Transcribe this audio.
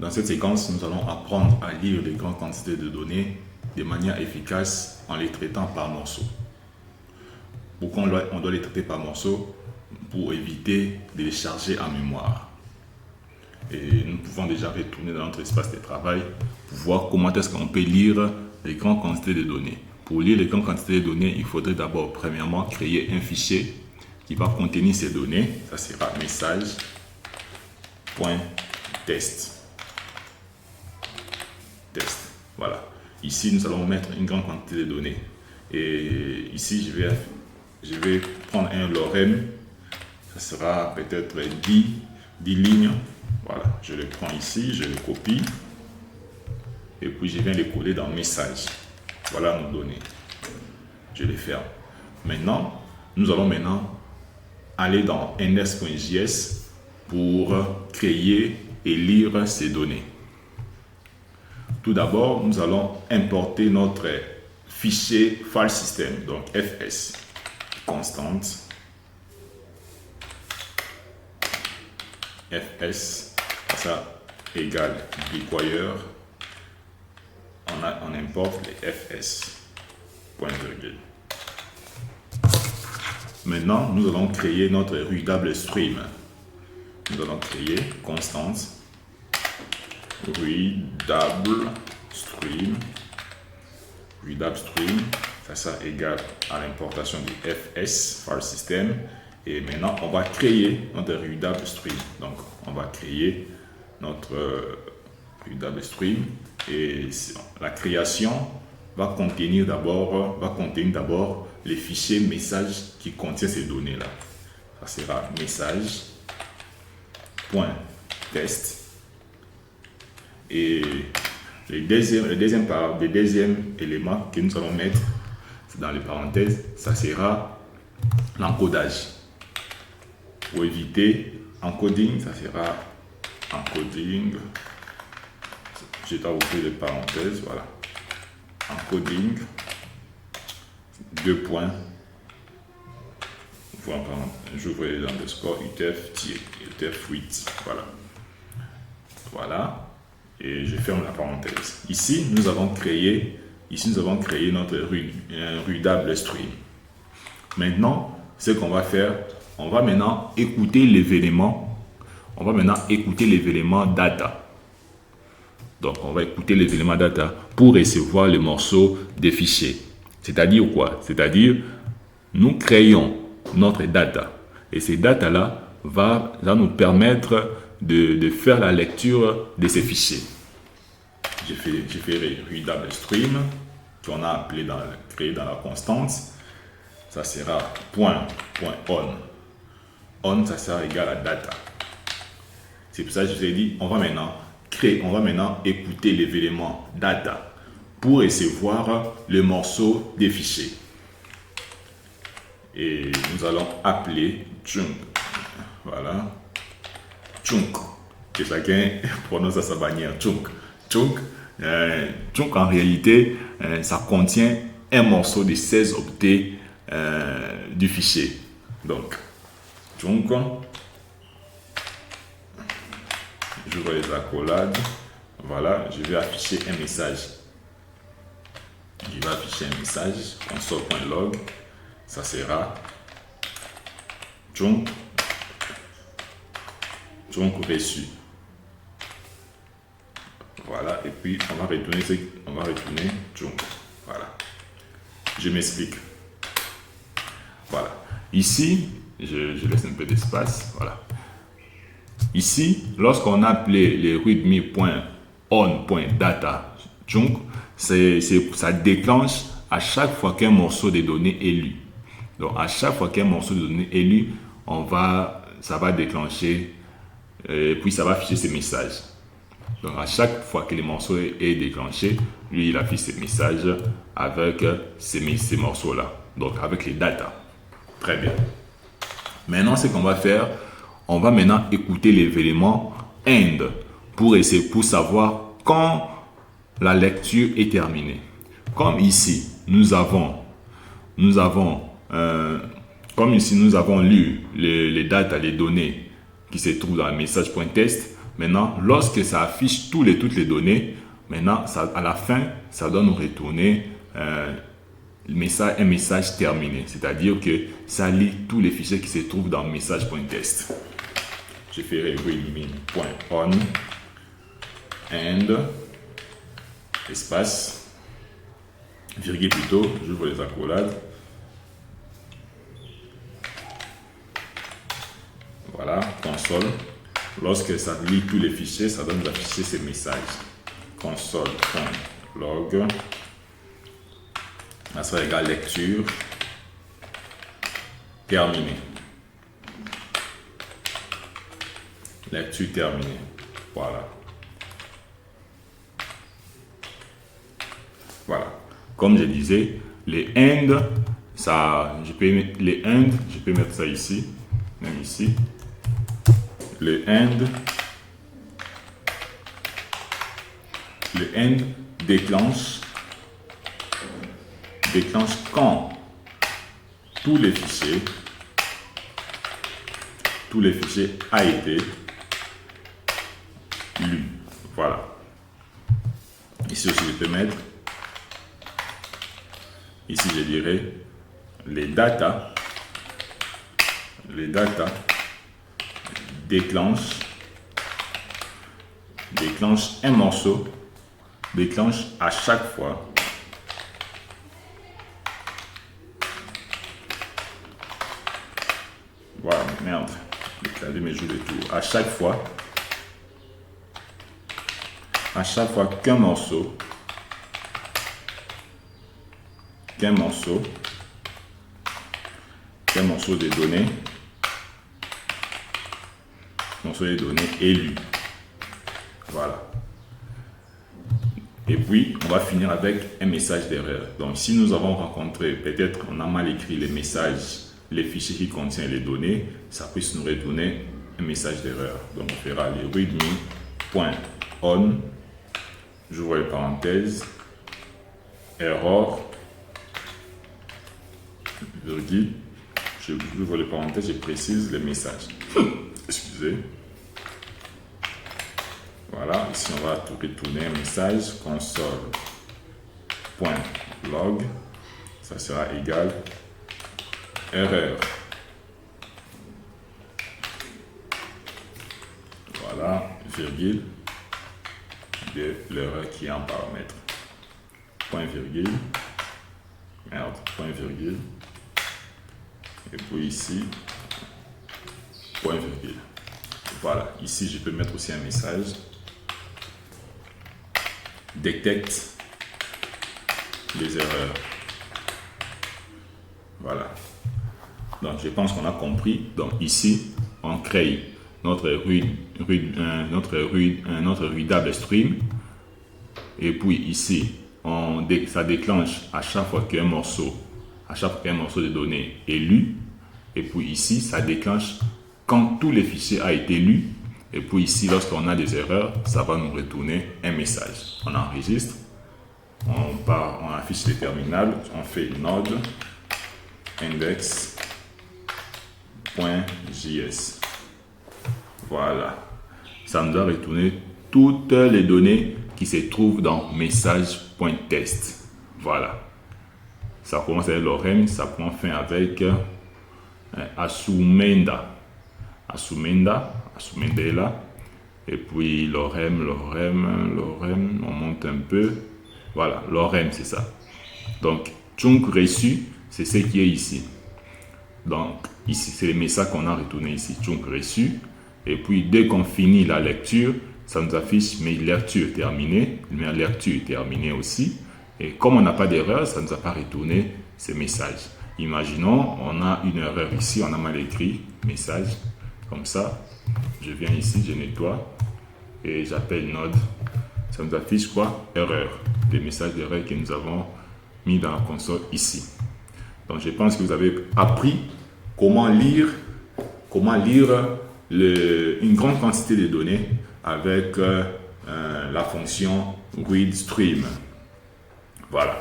Dans cette séquence, nous allons apprendre à lire les grandes quantités de données de manière efficace en les traitant par morceaux. Pourquoi on doit les traiter par morceaux? Pour éviter de les charger en mémoire. Et nous pouvons déjà retourner dans notre espace de travail pour voir comment est-ce qu'on peut lire les grandes quantités de données. Pour lire les grandes quantités de données, il faudrait d'abord, premièrement, créer un fichier qui va contenir ces données. Ça sera message.test. Test. Voilà. Ici, nous allons mettre une grande quantité de données. Et ici, je vais prendre un lorem. Ça sera peut-être 10 lignes. Voilà. Je le prends ici, je le copie. Et puis, je viens les coller dans message. Voilà nos données. Je les ferme. Maintenant, nous allons aller dans index.js pour créer et lire ces données. Tout d'abord, nous allons importer notre fichier file system, donc fs, constante, fs, ça égale require, on importe les fs, point virgule. Maintenant, nous allons créer notre readable stream. Nous allons créer constante readable stream. Readable stream, ça égale à l'importation du fs, file system. Et maintenant, on va créer notre readable stream. Donc, on va créer notre readable stream. Et la création va contenir d'abord les fichiers message qui contiennent ces données-là. Ça sera message.test. Et le deuxième élément que nous allons mettre dans les parenthèses, ça sera l'encodage. Pour éviter encoding, ça sera encoding. Je dois ouvrir les parenthèses, voilà. Encoding, 2 points. J'ouvre les underscore utf8, voilà. Voilà. Et je ferme la parenthèse. Ici, nous avons créé notre readable stream. Maintenant, ce qu'on va faire, on va maintenant écouter l'événement. On va maintenant écouter l'événement data. Donc, on va écouter l'événement data pour recevoir le morceau des fichiers. C'est-à-dire quoi? C'est-à-dire, nous créons notre data. Et ces data-là va nous permettre de faire la lecture de ces fichiers. J'ai fait readable stream qu'on a créé dans la constante. Ça sera .on. On, ça sera égal à data. C'est pour ça que je vous ai dit, on va maintenant écouter l'événement data pour recevoir le morceau des fichiers. Et nous allons appeler chunk. Voilà. Chunk. Que chacun prononce à sa manière. Chunk. Chunk. Chunk, en réalité, ça contient un morceau de 16 octets du fichier. Donc, chunk. J'ouvre les accolades. Voilà, je vais afficher un message. Je vais afficher un message. Console.log. Ça sera chunk reçu. Voilà, et puis on va retourner chunk. Voilà. Je m'explique. Voilà. Ici, je laisse un peu d'espace. Voilà. Ici, lorsqu'on a appelé les readme.on.data chunk, ça déclenche à chaque fois qu'un morceau de données est lu. Donc, à chaque fois qu'un morceau de données est lu, ça va déclencher, et puis ça va afficher ces messages. Donc, à chaque fois que le morceau est déclenché, lui, il affiche ses messages avec ces morceaux-là. Donc, avec les datas. Très bien. Maintenant, ce qu'on va faire, on va maintenant écouter l'événement end pour savoir quand la lecture est terminée. Comme ici, nous avons lu les datas, les données qui se trouvent dans le message.test. Maintenant, lorsque ça affiche toutes les données, maintenant, ça, à la fin, ça doit nous retourner un message terminé. C'est-à-dire que ça lit tous les fichiers qui se trouvent dans message.test. Je ferai readme.on and espace virgule plutôt, j'ouvre les accolades. Voilà, console. Lorsque ça lit tous les fichiers, ça doit nous afficher ces messages. Console.log. Ça sera égal lecture terminée. Lecture terminée. Voilà. Voilà. Comme je disais, les end, je peux mettre ça ici, même ici. Le end déclenche quand tous les fichiers a été lu. Voilà. Ici aussi, je peux mettre, ici je dirais les data déclenche un morceau, déclenche à chaque fois voilà, merde, le clavier me joue des tours. À chaque fois qu'un morceau de données est lu. Voilà. Et puis, on va finir avec un message d'erreur. Donc, si nous avons rencontré, peut-être on a mal écrit les messages, les fichiers qui contiennent les données, ça puisse nous retourner un message d'erreur. Donc, on fera le readme.on, j'ouvre les parenthèses, error, virgule, j'ouvre les parenthèses, je précise les messages. Excusez. Voilà, ici on va tout retourner un message console.log, ça sera égal erreur. Voilà, virgule de l'erreur qui est en paramètre. Point virgule, merde, point virgule, et puis ici, point virgule. Voilà, ici je peux mettre aussi un message. Détecte les erreurs. Voilà. Donc je pense qu'on a compris. Donc ici, on crée notre readable stream. Et puis ici, ça déclenche à chaque fois qu'un morceau de données est lu. Et puis ici, ça déclenche quand tous les fichiers ont été lus. Et puis ici, lorsqu'on a des erreurs, ça va nous retourner un message. On enregistre, on affiche les terminales, on fait node index.js. Voilà. Ça nous a retourné toutes les données qui se trouvent dans message.test. Voilà. Ça commence avec l'orem, ça prend fin avec Asumenda est là. Et puis l'orem, on monte un peu. Voilà, l'orem, c'est ça. Donc, chunk reçu, c'est ce qui est ici. Donc, ici, c'est les messages qu'on a retourné ici. Chunk reçu. Et puis, dès qu'on finit la lecture, ça nous affiche mes lectures terminées. Ma lecture est terminée aussi. Et comme on n'a pas d'erreur, ça ne nous a pas retourné ces messages. Imaginons, on a une erreur ici, on a mal écrit message. Comme ça, je viens ici, je nettoie et j'appelle node. Ça nous affiche quoi? Erreur. Des messages d'erreur que nous avons mis dans la console ici. Donc, je pense que vous avez appris comment lire une grande quantité de données avec la fonction readStream. Voilà.